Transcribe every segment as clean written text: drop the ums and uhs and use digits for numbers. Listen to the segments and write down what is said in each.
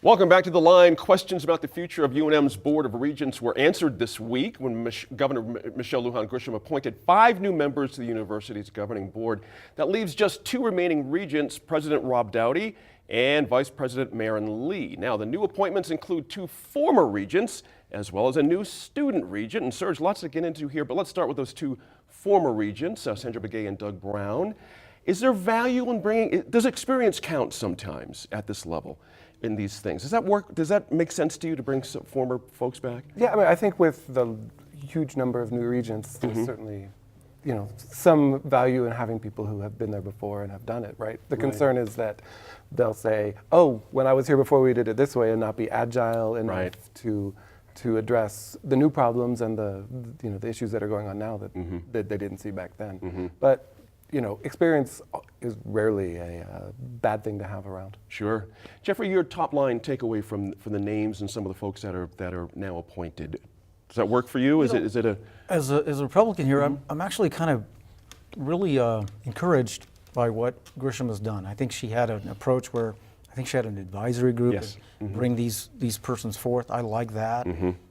Welcome back to The Line. Questions about the future of UNM's Board of Regents were answered this week when Governor Michelle Lujan Grisham appointed 5 new members to the university's governing board. That leaves just 2 remaining regents, President Rob Dowdy and Vice President Marin Lee. Now, the new appointments include 2 former regents as well as a new student regent. And Serge, lots to get into here, but let's start with those 2 former regents, Sandra Begay and Doug Brown. Is there value in bringing, does experience count sometimes at this level in these things? Does that work? Does that make sense to you to bring some former folks back? Yeah, I mean, I think with the huge number of new regents, there's certainly, some value in having people who have been there before and have done it, right? The concern is that they'll say, oh, when I was here before we did it this way, and not be agile enough to address the new problems and the issues that are going on now that they didn't see back then. But experience is rarely a bad thing to have around. Sure. Jeffrey, your top line takeaway from the names and some of the folks that are now appointed. Does that work for you? Is it a as a Republican here, I'm actually kind of really encouraged by what Grisham has done. I think she had an approach where I think she had an advisory group and bring these persons forth. I like that.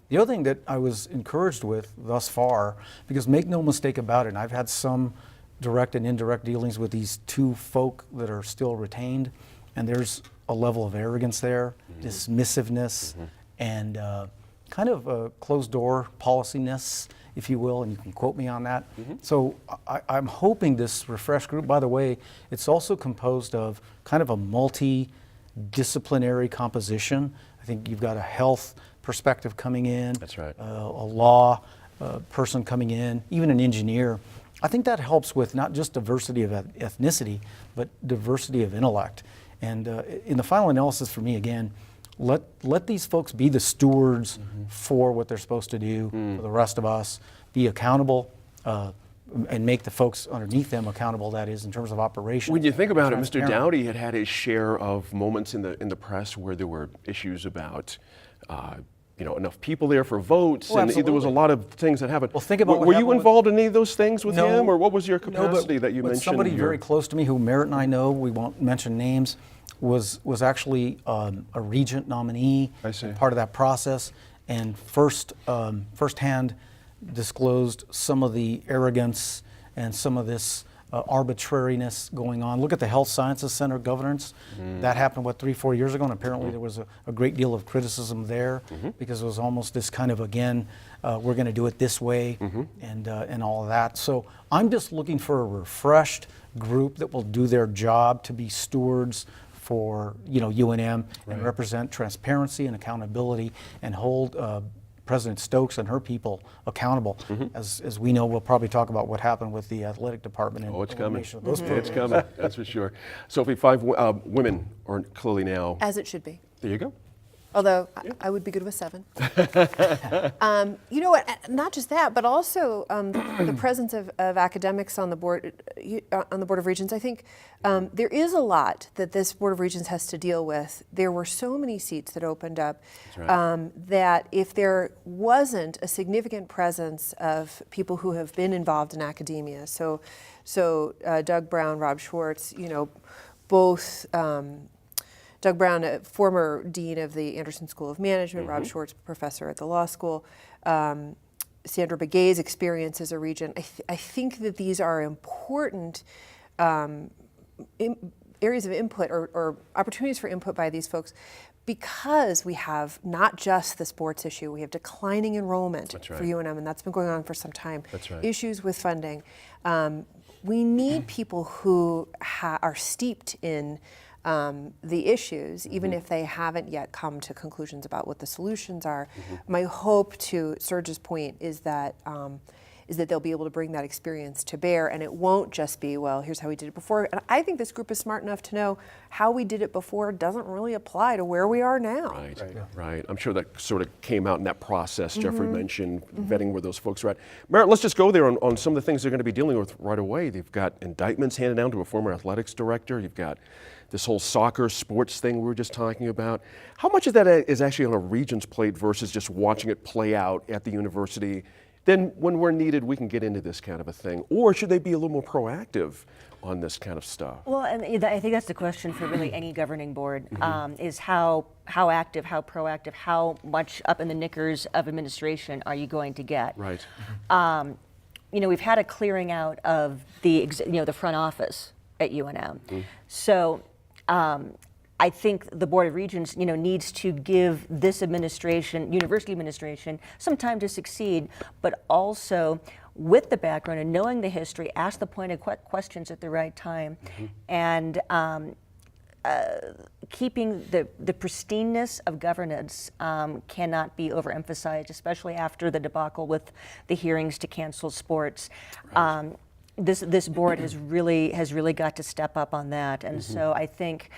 The other thing that I was encouraged with thus far, because make no mistake about it, and I've had some direct and indirect dealings with these 2 folk that are still retained, and there's a level of arrogance there, dismissiveness, and kind of a closed door policy-ness, if you will, and you can quote me on that. So I'm hoping this refreshed group, by the way, it's also composed of kind of a multi-disciplinary composition. I think you've got a health perspective coming in, that's right, a law person coming in, even an engineer. I think that helps with not just diversity of ethnicity, but diversity of intellect. And in the final analysis for me, again, let these folks be the stewards for what they're supposed to do for the rest of us, be accountable, and make the folks underneath them accountable, that is, in terms of operations. When you think about it, Mr. Dowdy had his share of moments in the press where there were issues about enough people there for votes, and there was a lot of things that happened. Well, think about were you involved in any of those things with him, or what was your capacity that you mentioned? Somebody very close to me who Merritt and I know, we won't mention names, was actually a regent nominee, part of that process, and firsthand disclosed some of the arrogance and some of this arbitrariness going on. Look at the Health Sciences Center governance. That happened, 3-4 years ago, and apparently there was a great deal of criticism there because it was almost this kind of, again, we're going to do it this way and all of that. So I'm just looking for a refreshed group that will do their job to be stewards for UNM and represent transparency and accountability and hold President Stokes and her people accountable. As we know, we'll probably talk about what happened with the athletic department and it's coming. of those It's coming, that's for sure. Sophie, 5 women are clearly now. As it should be. There you go. Although I would be good with 7. You know what? Not just that, but also the presence of academics on the board of Regents. I think there is a lot that this Board of Regents has to deal with. There were so many seats that opened up that if there wasn't a significant presence of people who have been involved in academia, so Doug Brown, Rob Schwartz, both. Doug Brown, a former dean of the Anderson School of Management, Rob Schwartz, professor at the law school, Sandra Begay's experience as a regent. I think that these are important areas of input or opportunities for input by these folks, because we have not just the sports issue, we have declining enrollment for UNM, and that's been going on for some time. Issues with funding. We need people who are steeped in the issues, even if they haven't yet come to conclusions about what the solutions are. My hope, to Serge's point, is that they'll be able to bring that experience to bear, and it won't just be, well, here's how we did it before. And I think this group is smart enough to know how we did it before doesn't really apply to where we are now. Right. I'm sure that sort of came out in that process Jeffrey mentioned, vetting where those folks are at. Merritt, let's just go there on some of the things they're going to be dealing with right away. They've got indictments handed down to a former athletics director. You've got this whole soccer sports thing we were just talking about. How much of that is actually on a regent's plate versus just watching it play out at the university? Then when we're needed, we can get into this kind of a thing. Or should they be a little more proactive on this kind of stuff? Well, and I think that's the question for really any governing board, is how active, how proactive, how much up in the knickers of administration are you going to get? Right. We've had a clearing out of the front office at UNM. So I think the Board of Regents, needs to give this administration, university administration, some time to succeed, but also with the background and knowing the history, ask the pointed questions at the right time, and keeping the pristineness of governance cannot be overemphasized, especially after the debacle with the hearings to cancel sports. Right. This board has really got to step up on that, and so I think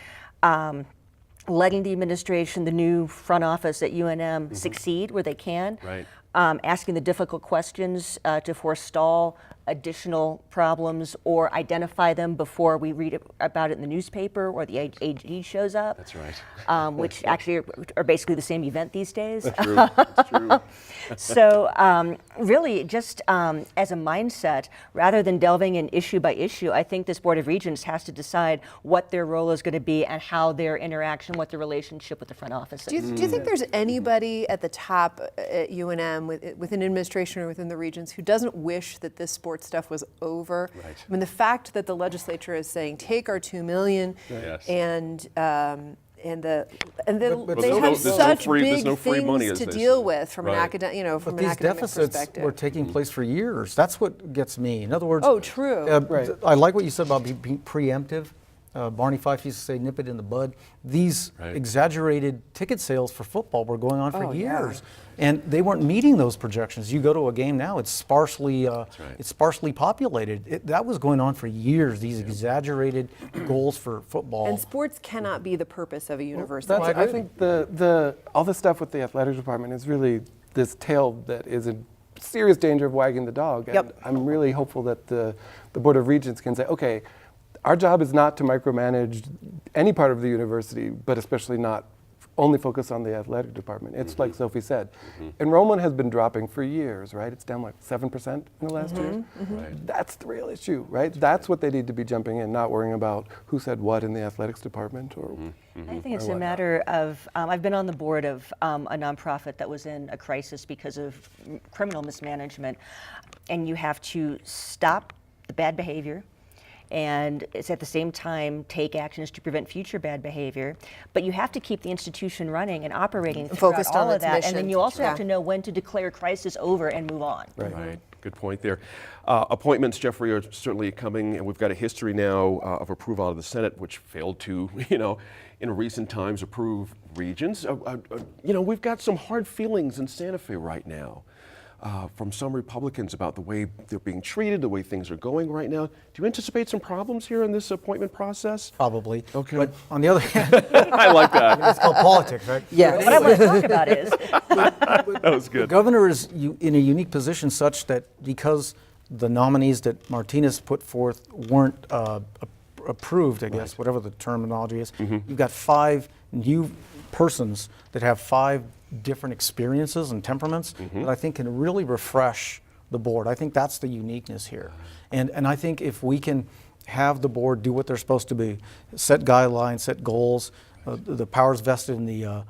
letting the administration, the new front office at UNM, succeed where they can. Right. Asking the difficult questions to forestall additional problems or identify them before we read about it in the newspaper or the AG shows up. That's right. Which actually are basically the same event these days. That's true. That's true. So really just as a mindset, rather than delving in issue by issue, I think this Board of Regents has to decide what their role is going to be and how their interaction, what their relationship with the front office is. Do you think there's anybody at the top at UNM within administration or within the regions who doesn't wish that this sports stuff was over? Right. I mean, the fact that the legislature is saying take our $2 million Yes. and they there's have no such free- there's big no free money, things as to they deal say. with from an Right. academic, from But an these academic deficits perspective. were taking place for years. That's what gets me. In other words, Oh, true. Right. I like what you said about being preemptive. Barney Fife used to say, nip it in the bud. These Right. exaggerated ticket sales for football were going on for Oh, yeah. years. And they weren't meeting those projections. You go to a game now, it's sparsely, it's sparsely populated. That was going on for years, these exaggerated goals for football. And sports cannot be the purpose of a university. That's, I think the all the stuff with the athletic department is really this tail that is in serious danger of wagging the dog. And Yep. I'm really hopeful that the Board of Regents can say, okay, our job is not to micromanage any part of the university, but especially not only focus on the athletic department. It's like Sophie said, enrollment has been dropping for years, right? It's down like 7% in the last year. Right. That's the real issue, right? That's what they need to be jumping in, not worrying about who said what in the athletics department or. I think it's a matter of, I've been on the board of a nonprofit that was in a crisis because of criminal mismanagement, and you have to stop the bad behavior, and it's at the same time take actions to prevent future bad behavior, but you have to keep the institution running and operating throughout Focused all on of its that, mission. and then you also have Yeah. to know when to declare crisis over and move on. Right. Good point there. Appointments, Jeffrey, are certainly coming, and we've got a history now of approval out of the Senate, which failed to, in recent times approve regions. We've got some hard feelings in Santa Fe right now from some Republicans about the way they're being treated, the way things are going right now. Do you anticipate some problems here in this appointment process? Probably. Okay. But on the other hand, I like that. it's called politics, right? Yeah. What I want to talk about is That was The good. governor is in a unique position such that because the nominees that Martinez put forth weren't approved, I guess, whatever the terminology is, you've got 5 new persons that have 5 different experiences and temperaments that I think can really refresh the board. I think that's the uniqueness here. And I think if we can have the board do what they're supposed to be, set guidelines, set goals, the powers vested in the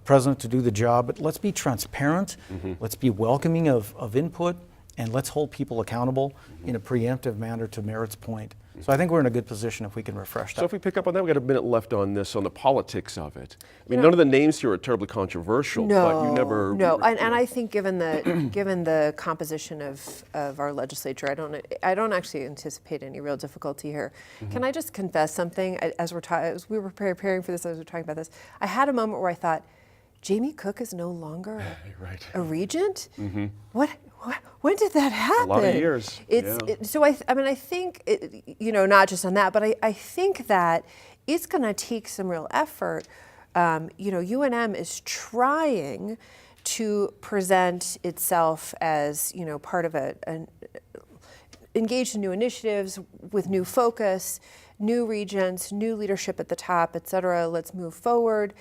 president to do the job, but let's be transparent, let's be welcoming of input, and let's hold people accountable in a preemptive manner to Merritt's point. So I think we're in a good position if we can refresh that. So if we pick up on that, we've got a minute left on this, on the politics of it. I mean, none of the names here are terribly controversial, but you never... And I think given the composition of our legislature, I don't actually anticipate any real difficulty here. Can I just confess something? As we were preparing for this, as we were talking about this, I had a moment where I thought, Jamie Cook is no longer Right. a regent? What? When did that happen? lot of years, yeah. So I think, not just on that, but I think that it's going to take some real effort. UNM is trying to present itself as, part of engaged in new initiatives with new focus, new regents, new leadership at the top, et cetera. Let's move forward.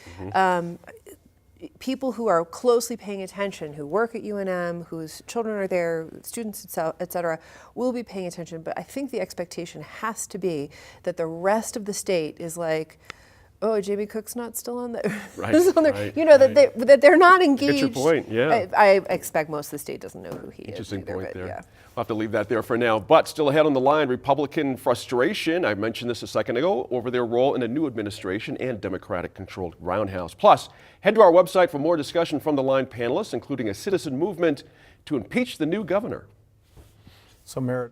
people who are closely paying attention, who work at UNM, whose children are there, students, et cetera, will be paying attention. But I think the expectation has to be that the rest of the state is like, oh, Jamie Cook's not still on there. Right, right, you know, right. that they're not engaged. your point, yeah. I expect most of the state doesn't know who he is. Interesting either, point but there. yeah. We'll have to leave that there for now. But still ahead on the line, Republican frustration, I mentioned this a second ago, over their role in a new administration and Democratic-controlled Roundhouse. Plus, head to our website for more discussion from the line panelists, including a citizen movement to impeach the new governor. So, Merritt.